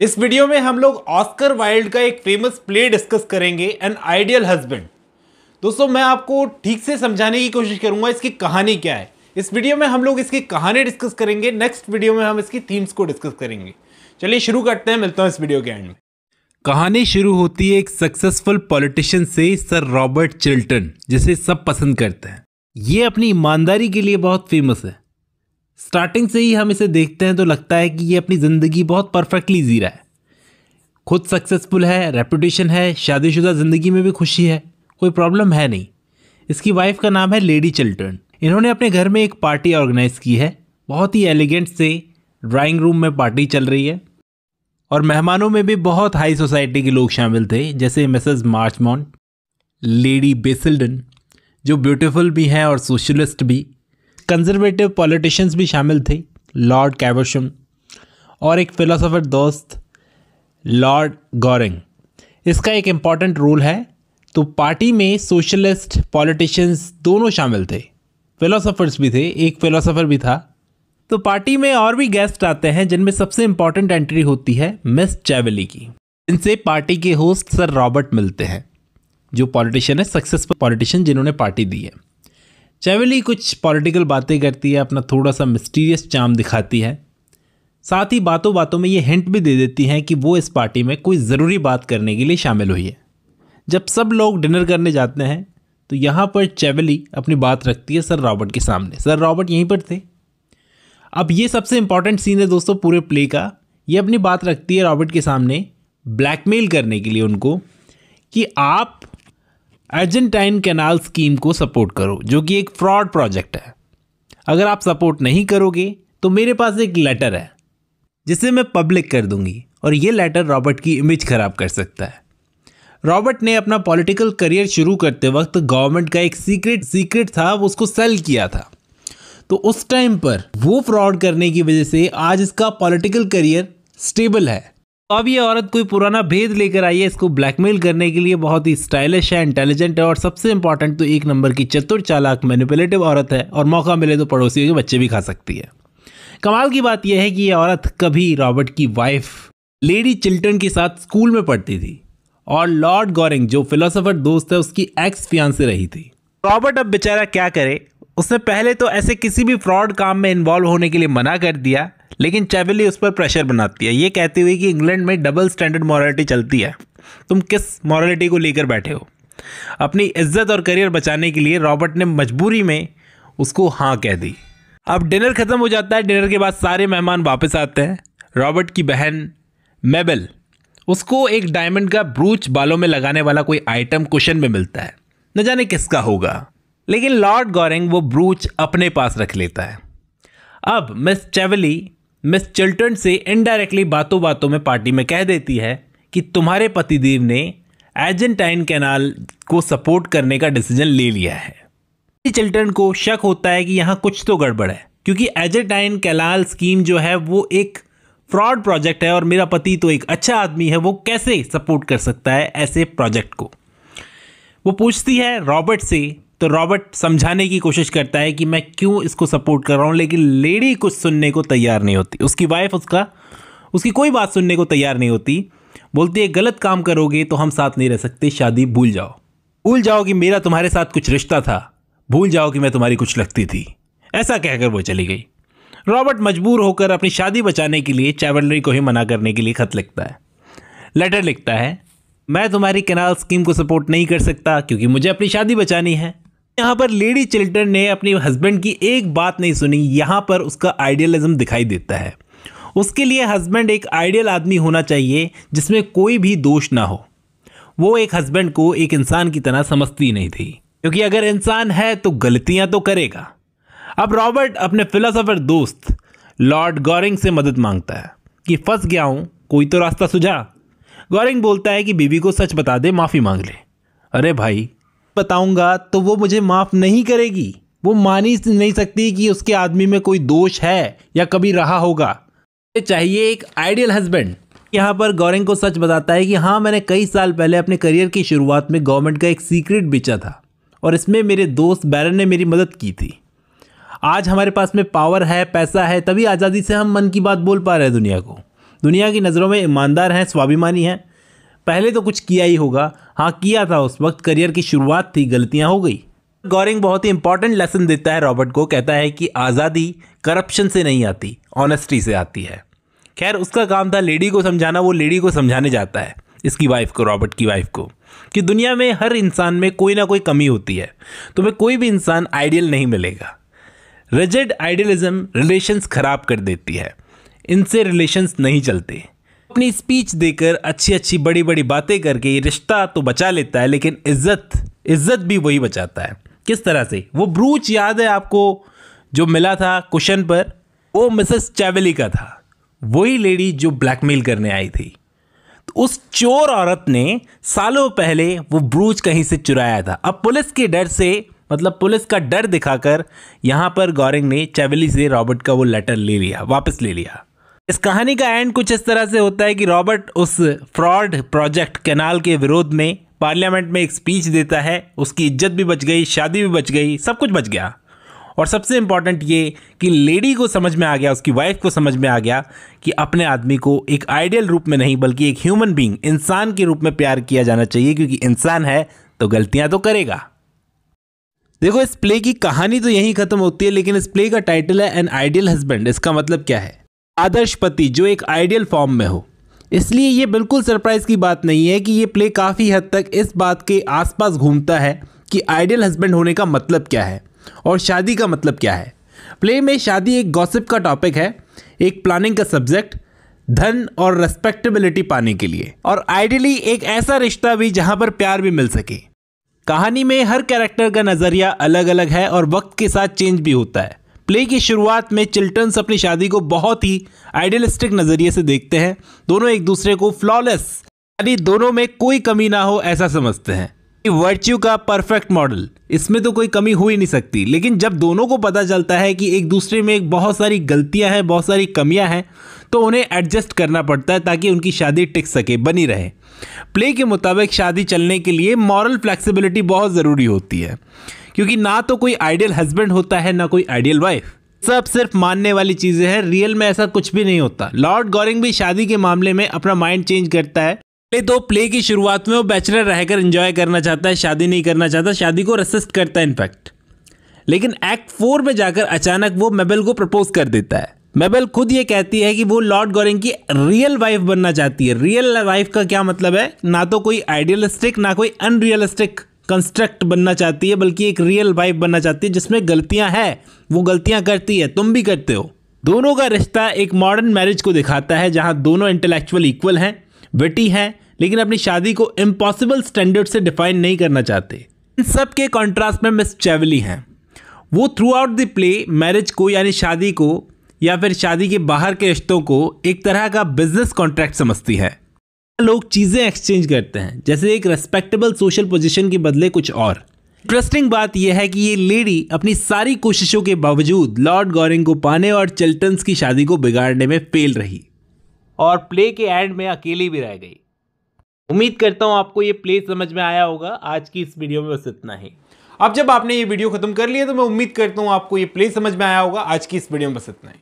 इस वीडियो में हम लोग ऑस्कर वाइल्ड का एक फेमस प्ले डिस्कस करेंगे, एन आइडियल हस्बैंड। दोस्तों, मैं आपको ठीक से समझाने की कोशिश करूंगा इसकी कहानी क्या है। इस वीडियो में हम लोग इसकी कहानी डिस्कस करेंगे, नेक्स्ट वीडियो में हम इसकी थीम्स को डिस्कस करेंगे। चलिए शुरू करते हैं, मिलता हूं इस वीडियो के एंड में। कहानी शुरू होती है एक सक्सेसफुल पॉलिटिशियन से, सर रॉबर्ट चिल्टन, जिसे सब पसंद करते हैं। ये अपनी ईमानदारी के लिए बहुत फेमस है। स्टार्टिंग से ही हम इसे देखते हैं तो लगता है कि ये अपनी ज़िंदगी बहुत परफेक्टली जी रहा है। खुद सक्सेसफुल है, रेपुटेशन है, शादीशुदा ज़िंदगी में भी खुशी है, कोई प्रॉब्लम है नहीं। इसकी वाइफ का नाम है लेडी चिल्टन। इन्होंने अपने घर में एक पार्टी ऑर्गेनाइज की है। बहुत ही एलिगेंट से ड्राइंग रूम में पार्टी चल रही है और मेहमानों में भी बहुत हाई सोसाइटी के लोग शामिल थे, जैसे मिसेस मार्चमोंट, लेडी बेसिल्डन जो ब्यूटीफुल भी हैं और सोशलिस्ट भी। कंजर्वेटिव पॉलिटिशियंस भी शामिल थे, लॉर्ड कैवर्शम और एक फिलोसोफर दोस्त लॉर्ड गॉरिंग। इसका एक इम्पॉर्टेंट रोल है। तो पार्टी में सोशलिस्ट पॉलिटिशियंस दोनों शामिल थे, फिलोसोफर्स भी थे, एक फिलोसोफर भी था। तो पार्टी में और भी गेस्ट आते हैं, जिनमें सबसे इम्पॉर्टेंट एंट्री होती है मिस चैवली की। इनसे पार्टी के होस्ट सर रॉबर्ट मिलते हैं, जो पॉलिटिशियन है, सक्सेसफुल पॉलिटिशियन जिन्होंने पार्टी दी है। चैवली कुछ पॉलिटिकल बातें करती है, अपना थोड़ा सा मिस्टीरियस चार्म दिखाती है। साथ ही बातों बातों में ये हिंट भी दे देती हैं कि वो इस पार्टी में कोई ज़रूरी बात करने के लिए शामिल हुई है। जब सब लोग डिनर करने जाते हैं तो यहाँ पर चैवली अपनी बात रखती है सर रॉबर्ट के सामने। सर रॉबर्ट यहीं पर थे। अब ये सबसे इम्पॉर्टेंट सीन है दोस्तों पूरे प्ले का। ये अपनी बात रखती है रॉबर्ट के सामने, ब्लैकमेल करने के लिए उनको, कि आप अर्जेंटाइन कैनाल स्कीम को सपोर्ट करो, जो कि एक फ्रॉड प्रोजेक्ट है। अगर आप सपोर्ट नहीं करोगे तो मेरे पास एक लेटर है जिसे मैं पब्लिक कर दूंगी, और ये लेटर रॉबर्ट की इमेज खराब कर सकता है। रॉबर्ट ने अपना पॉलिटिकल करियर शुरू करते वक्त गवर्नमेंट का एक सीक्रेट था, वो उसको सेल किया था। तो उस टाइम पर वो फ्रॉड करने की वजह से आज इसका पॉलिटिकल करियर स्टेबल है। तो अब ये औरत कोई पुराना भेद लेकर आई है इसको ब्लैकमेल करने के लिए। बहुत ही स्टाइलिश है, इंटेलिजेंट है, और सबसे इंपॉर्टेंट तो एक नंबर की चतुर, चालाक, मैनिपुलेटिव औरत है, और मौका मिले तो पड़ोसियों के बच्चे भी खा सकती है। कमाल की बात यह है कि ये औरत कभी रॉबर्ट की वाइफ लेडी चिल्टन के साथ स्कूल में पढ़ती थी, और लॉर्ड गॉरिंग जो फिलोसोफर दोस्त है उसकी एक्स फियांसे रही थी। रॉबर्ट अब बेचारा क्या करे। उसने पहले तो ऐसे किसी भी फ्रॉड काम में इन्वॉल्व होने के लिए मना कर दिया, लेकिन चैवली उस पर प्रेशर बनाती है, ये कहती हुई कि इंग्लैंड में डबल स्टैंडर्ड मॉरलिटी चलती है, तुम किस मॉरलिटी को लेकर बैठे हो। अपनी इज्जत और करियर बचाने के लिए रॉबर्ट ने मजबूरी में उसको हाँ कह दी। अब डिनर खत्म हो जाता है। डिनर के बाद सारे मेहमान वापस आते हैं। रॉबर्ट की बहन मेबल, उसको एक डायमंड का ब्रूच बालों में लगाने वाला कोई आइटम कुशन में मिलता है, न जाने किसका होगा, लेकिन लॉर्ड गॉरिंग वो ब्रूच अपने पास रख लेता है। अब मिस चैवली मिस चिल्टन से इनडायरेक्टली बातों बातों में पार्टी में कह देती है कि तुम्हारे पतिदेव ने अर्जेंटाइन कैनाल को सपोर्ट करने का डिसीजन ले लिया है। चिल्टन को शक होता है कि यहाँ कुछ तो गड़बड़ है, क्योंकि अर्जेंटाइन कैनाल स्कीम जो है वो एक फ्रॉड प्रोजेक्ट है, और मेरा पति तो एक अच्छा आदमी है, वो कैसे सपोर्ट कर सकता है ऐसे प्रोजेक्ट को। वो पूछती है रॉबर्ट से, तो रॉबर्ट समझाने की कोशिश करता है कि मैं क्यों इसको सपोर्ट कर रहा हूँ, लेकिन लेडी कुछ सुनने को तैयार नहीं होती। उसकी वाइफ उसकी कोई बात सुनने को तैयार नहीं होती। बोलती है गलत काम करोगे तो हम साथ नहीं रह सकते, शादी भूल जाओ कि मेरा तुम्हारे साथ कुछ रिश्ता था, भूल जाओ कि मैं तुम्हारी कुछ लगती थी। ऐसा कहकर वो चली गई। रॉबर्ट मजबूर होकर अपनी शादी बचाने के लिए चैवलरी को ही मना करने के लिए खत लिखता है, लेटर लिखता है, मैं तुम्हारी कैनाल स्कीम को सपोर्ट नहीं कर सकता क्योंकि मुझे अपनी शादी बचानी है। यहाँ पर लेडी चिल्टन ने अपनी हस्बैंड की एक बात नहीं सुनी। यहाँ पर उसका आइडियलिज्म दिखाई देता है। उसके लिए हस्बैंड एक आइडियल आदमी होना चाहिए जिसमें कोई भी दोष ना हो। वो एक हस्बैंड को एक इंसान की तरह समझती नहीं थी, क्योंकि अगर इंसान है तो गलतियां तो करेगा। अब रॉबर्ट अपने फिलोसोफर दोस्त लॉर्ड गॉरिंग से मदद मांगता है कि फंस गया हूं, कोई तो रास्ता सुझा। गॉरिंग बोलता है कि बीवी को सच बता दे, माफ़ी मांग ले। अरे भाई, बताऊंगा तो वो मुझे माफ़ नहीं करेगी। वो मान ही नहीं सकती कि उसके आदमी में कोई दोष है या कभी रहा होगा। चाहिए एक आइडियल हस्बैंड। यहाँ पर गॉरिंग को सच बताता है कि हाँ, मैंने कई साल पहले अपने करियर की शुरुआत में गवर्नमेंट का एक सीक्रेट बेचा था, और इसमें मेरे दोस्त बैरन ने मेरी मदद की थी। आज हमारे पास में पावर है, पैसा है, तभी आज़ादी से हम मन की बात बोल पा रहे हैं दुनिया को। दुनिया की नज़रों में ईमानदार हैं, स्वाभिमानी हैं। पहले तो कुछ किया ही होगा, हाँ किया था, उस वक्त करियर की शुरुआत थी, गलतियां हो गई। गॉरिंग बहुत ही इंपॉर्टेंट लेसन देता है रॉबर्ट को, कहता है कि आज़ादी करप्शन से नहीं आती, ऑनेस्टी से आती है। खैर उसका काम था लेडी को समझाना, वो लेडी को समझाने जाता है इसकी वाइफ को, रॉबर्ट की वाइफ को, कि दुनिया में हर इंसान में कोई ना कोई कमी होती है, तुम्हें कोई भी इंसान आइडियल नहीं मिलेगा। रिजिड आइडियलिज्म रिलेशंस खराब कर देती है, इनसे रिलेशंस नहीं चलते। अपनी स्पीच देकर अच्छी अच्छी बड़ी बड़ी बातें करके रिश्ता तो बचा लेता है, लेकिन इज्जत भी वही बचाता है। किस तरह से? वो ब्रूच याद है आपको जो मिला था कुशन पर, वो मिसेस चैवेली का था, वही लेडी जो ब्लैकमेल करने आई थी। तो उस चोर औरत ने सालों पहले वो ब्रूच कहीं से चुराया था। अब पुलिस के डर से, मतलब पुलिस का डर दिखाकर यहाँ पर गॉरिंग ने चैवेली से रॉबर्ट का वो लेटर ले लिया, वापस ले लिया। इस कहानी का एंड कुछ इस तरह से होता है कि रॉबर्ट उस फ्रॉड प्रोजेक्ट कैनाल के विरोध में पार्लियामेंट में एक स्पीच देता है, उसकी इज्जत भी बच गई, शादी भी बच गई, सब कुछ बच गया। और सबसे इंपॉर्टेंट ये कि लेडी को समझ में आ गया, उसकी वाइफ को समझ में आ गया कि अपने आदमी को एक आइडियल रूप में नहीं बल्कि एक ह्यूमन बीइंग, इंसान के रूप में प्यार किया जाना चाहिए, क्योंकि इंसान है तो गलतियां तो करेगा। देखो इस प्ले की कहानी तो यहीं खत्म होती है, लेकिन इस प्ले का टाइटल है एन आइडियल हस्बैंड। इसका मतलब क्या है? आदर्श पति जो एक आइडियल फॉर्म में हो। इसलिए ये बिल्कुल सरप्राइज की बात नहीं है कि ये प्ले काफ़ी हद तक इस बात के आसपास घूमता है कि आइडियल हस्बैंड होने का मतलब क्या है और शादी का मतलब क्या है। प्ले में शादी एक गॉसिप का टॉपिक है, एक प्लानिंग का सब्जेक्ट, धन और रेस्पेक्टेबिलिटी पाने के लिए, और आइडियली एक ऐसा रिश्ता भी जहां पर प्यार भी मिल सके। कहानी में हर कैरेक्टर का नज़रिया अलग अलग है और वक्त के साथ चेंज भी होता है। प्ले की शुरुआत में चिल्टन्स अपनी शादी को बहुत ही आइडियलिस्टिक नज़रिए से देखते हैं। दोनों एक दूसरे को फ्लॉलेस, यानी दोनों में कोई कमी ना हो ऐसा समझते हैं। वर्च्यू का परफेक्ट मॉडल, इसमें तो कोई कमी हो ही नहीं सकती। लेकिन जब दोनों को पता चलता है कि एक दूसरे में बहुत सारी गलतियां हैं, बहुत सारी कमियां हैं, तो उन्हें एडजस्ट करना पड़ता है ताकि उनकी शादी टिक सके, बनी रहे। प्ले के मुताबिक शादी चलने के लिए मॉरल फ्लेक्सिबिलिटी बहुत ज़रूरी होती है, क्योंकि ना तो कोई आइडियल हस्बैंड होता है ना कोई आइडियल वाइफ। सब सिर्फ मानने वाली चीज़ें हैं, रियल में ऐसा कुछ भी नहीं होता। लॉर्ड गॉरिंग भी शादी के मामले में अपना माइंड चेंज करता है। तो प्ले की शुरुआत में वो बैचलर रहकर एंजॉय करना चाहता है, शादी नहीं करना चाहता, शादी को रेसिस्ट करता है इनफैक्ट। लेकिन एक्ट 4 में जाकर अचानक वो मेबल को प्रपोज कर देता है। मेबल खुद ये कहती है कि वो लॉर्ड गॉरिंग की रियल वाइफ बनना चाहती है। रियल वाइफ का क्या मतलब है? ना तो कोई आइडियलिस्टिक ना कोई अनरियलिस्टिक कंस्ट्रक्ट बनना चाहती है, बल्कि एक रियल वाइफ बनना चाहती है जिसमें गलतियां हैं, वो गलतियां करती है, तुम भी करते हो। दोनों का रिश्ता एक मॉडर्न मैरिज को दिखाता है, जहां दोनों इंटेलेक्चुअल इक्वल हैं, विटी हैं, लेकिन अपनी शादी को इम्पॉसिबल स्टैंडर्ड से डिफाइन नहीं करना चाहते। इन सब के कॉन्ट्रास्ट में मिस चैवेली हैं। वो through out the play marriage को, यानी शादी को या फिर शादी के बाहर के रिश्तों को एक तरह का बिजनेस कॉन्ट्रैक्ट समझती है। लोग चीज़ें एक्सचेंज करते हैं, जैसे एक रेस्पेक्टेबल सोशल पोजीशन के बदले कुछ और। इंटरेस्टिंग बात यह है कि ये लेडी अपनी सारी कोशिशों के बावजूद लॉर्ड गॉरिंग को पाने और चिल्टन्स की शादी को बिगाड़ने में फेल रही और प्ले के एंड में अकेली भी रह गई। उम्मीद करता हूं आपको ये प्ले समझ में आया होगा। आज की इस वीडियो में बस इतना ही। अब जब आपने ये वीडियो खत्म कर लिया तो मैं उम्मीद करता हूं आपको ये प्ले समझ में आया होगा। आज की इस वीडियो में बस इतना ही।